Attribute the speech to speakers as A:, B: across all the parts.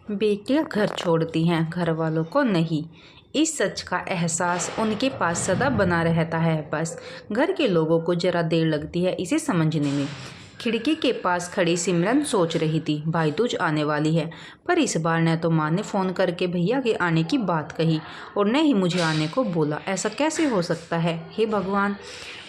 A: बेटियां घर छोड़ती हैं, घर वालों को नहीं। इस सच का एहसास उनके पास सदा बना रहता है। बस घर के लोगों को जरा देर लगती है इसे समझने में। खिड़की के पास खड़ी सिमरन सोच रही थी, भाई दूज आने वाली है, पर इस बार न तो माँ ने फ़ोन करके भैया के आने की बात कही और न ही मुझे आने को बोला। ऐसा कैसे हो सकता है? हे भगवान,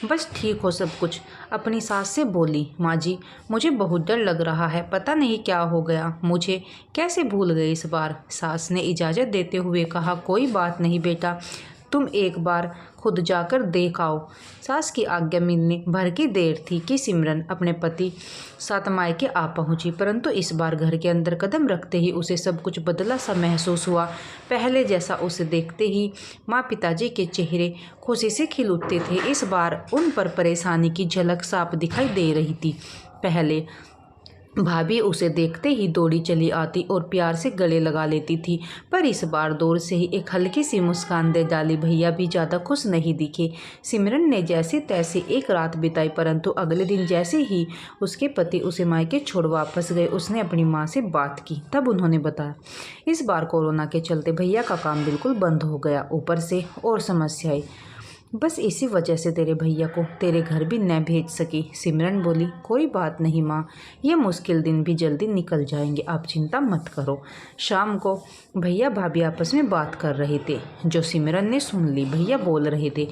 A: बस ठीक हो सब कुछ। अपनी सास से बोली, माँ जी मुझे बहुत डर लग रहा है, पता नहीं क्या हो गया, मुझे कैसे भूल गए इस बार। सास ने इजाज़त देते हुए कहा, कोई बात नहीं बेटा, तुम एक बार खुद जाकर देख आओ। सास की आज्ञा मिलने भर की देर थी कि सिमरन अपने पति साथ मायके आ पहुंची, परंतु इस बार घर के अंदर कदम रखते ही उसे सब कुछ बदला सा महसूस हुआ। पहले जैसा उसे देखते ही माँ पिताजी के चेहरे खुशी से खिल उठते थे, इस बार उन पर परेशानी की झलक साफ दिखाई दे रही थी। पहले भाभी उसे देखते ही दौड़ी चली आती और प्यार से गले लगा लेती थी, पर इस बार दूर से ही एक हल्की सी मुस्कान दे डाली। भैया भी ज़्यादा खुश नहीं दिखे। सिमरन ने जैसे तैसे एक रात बिताई, परंतु अगले दिन जैसे ही उसके पति उसे मायके छोड़ वापस गए, उसने अपनी माँ से बात की। तब उन्होंने बताया, इस बार कोरोना के चलते भैया का काम बिल्कुल बंद हो गया, ऊपर से और समस्याएं, बस इसी वजह से तेरे भैया को तेरे घर भी न भेज सकी। सिमरन बोली, कोई बात नहीं माँ, ये मुश्किल दिन भी जल्दी निकल जाएंगे, आप चिंता मत करो। शाम को भैया भाभी आपस में बात कर रहे थे, जो सिमरन ने सुन ली। भैया बोल रहे थे,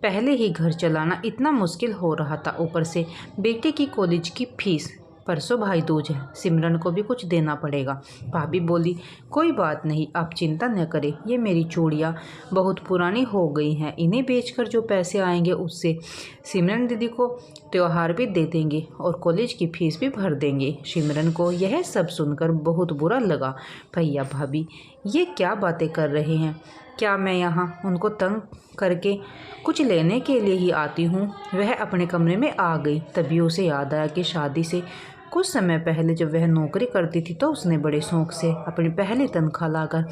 A: पहले ही घर चलाना इतना मुश्किल हो रहा था, ऊपर से बेटे की कॉलेज की फीस, परसों भाई दूज है, सिमरन को भी कुछ देना पड़ेगा। भाभी बोली, कोई बात नहीं, आप चिंता न करें, ये मेरी चूड़ियाँ बहुत पुरानी हो गई हैं, इन्हें बेचकर जो पैसे आएंगे उससे सिमरन दीदी को त्योहार भी दे देंगे और कॉलेज की फीस भी भर देंगे। सिमरन को यह सब सुनकर बहुत बुरा लगा। भैया भाभी ये क्या बातें कर रहे हैं? क्या मैं यहाँ उनको तंग करके कुछ लेने के लिए ही आती हूँ? वह अपने कमरे में आ गई। तभी उसे याद आया कि शादी से कुछ समय पहले जब वह नौकरी करती थी तो उसने बड़े शौक से अपनी पहली तनख्वाह लाकर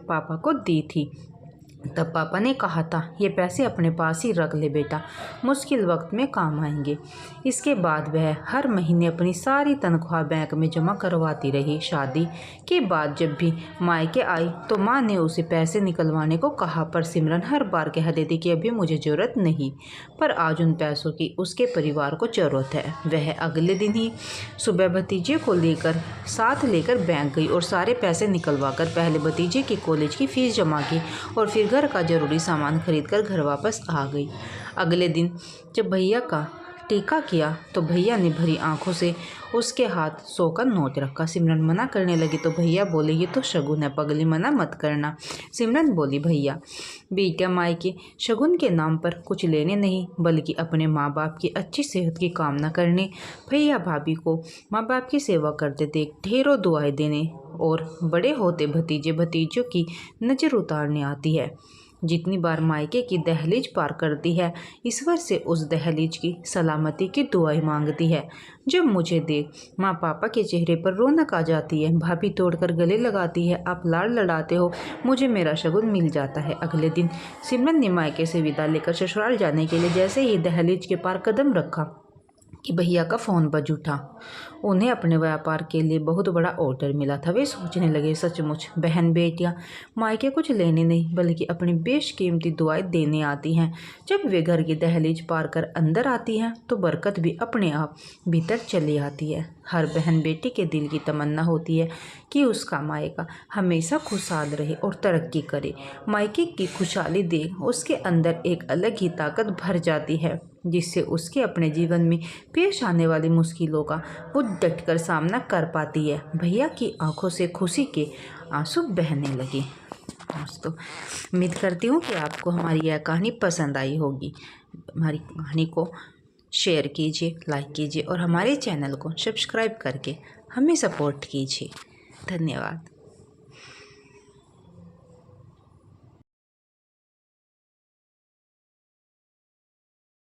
A: पापा को दी थी। तब पापा ने कहा था, ये पैसे अपने पास ही रख ले बेटा, मुश्किल वक्त में काम आएंगे। इसके बाद वह हर महीने अपनी सारी तनख्वाह बैंक में जमा करवाती रही। शादी के बाद जब भी मायके आई तो माँ ने उसे पैसे निकलवाने को कहा, पर सिमरन हर बार कह देती कि अभी मुझे ज़रूरत नहीं। पर आज उन पैसों की उसके परिवार को ज़रूरत है। वह अगले दिन ही सुबह भतीजे को साथ लेकर बैंक गई और सारे पैसे निकलवा कर पहले भतीजे की कॉलेज की फीस जमा की और फिर घर का जरूरी सामान खरीदकर घर वापस आ गई। अगले दिन जब भैया का टीका किया तो भैया ने भरी आंखों से उसके हाथ 100 का नोट रखा। सिमरन मना करने लगी तो भैया बोले, ये तो शगुन है पगली, मना मत करना। सिमरन बोली, भैया बेटियां माई के शगुन के नाम पर कुछ लेने नहीं बल्कि अपने माँ बाप की अच्छी सेहत की कामना करने। भैया भाभी को माँ बाप की सेवा करते देख ढेरों दुआएं देने और बड़े होते भतीजे भतीजों की नज़र उतारने आती है। जितनी बार मायके की दहलीज पार करती है, ईश्वर से उस दहलीज की सलामती की दुआएं मांगती है। जब मुझे देख माँ पापा के चेहरे पर रौनक आ जाती है, भाभी तोड़कर गले लगाती है, आप लाड़ लड़ाते हो, मुझे मेरा शगुन मिल जाता है। अगले दिन सिमरन ने मायके से विदा लेकर ससुराल जाने के लिए जैसे ही दहलीज के पार कदम रखा कि भैया का फ़ोन बज उठा। उन्हें अपने व्यापार के लिए बहुत बड़ा ऑर्डर मिला था। वे सोचने लगे, सचमुच बहन बेटियां मायके कुछ लेने नहीं बल्कि अपनी बेशकीमती दुआएं देने आती हैं। जब वे घर की दहलीज पार कर अंदर आती हैं तो बरकत भी अपने आप भीतर चली आती है। हर बहन बेटी के दिल की तमन्ना होती है कि उसका मायका हमेशा खुशहाल रहे और तरक्की करे। मायके की खुशहाली देख उसके अंदर एक अलग ही ताकत भर जाती है, जिससे उसके अपने जीवन में पेश आने वाली मुश्किलों का वो डटकर सामना कर पाती है। भैया की आंखों से खुशी के आंसू बहने लगे। दोस्तों, उम्मीद करती हूँ कि आपको हमारी यह कहानी पसंद आई होगी। हमारी कहानी को शेयर कीजिए, लाइक कीजिए और हमारे चैनल को सब्सक्राइब करके हमें सपोर्ट कीजिए। धन्यवाद।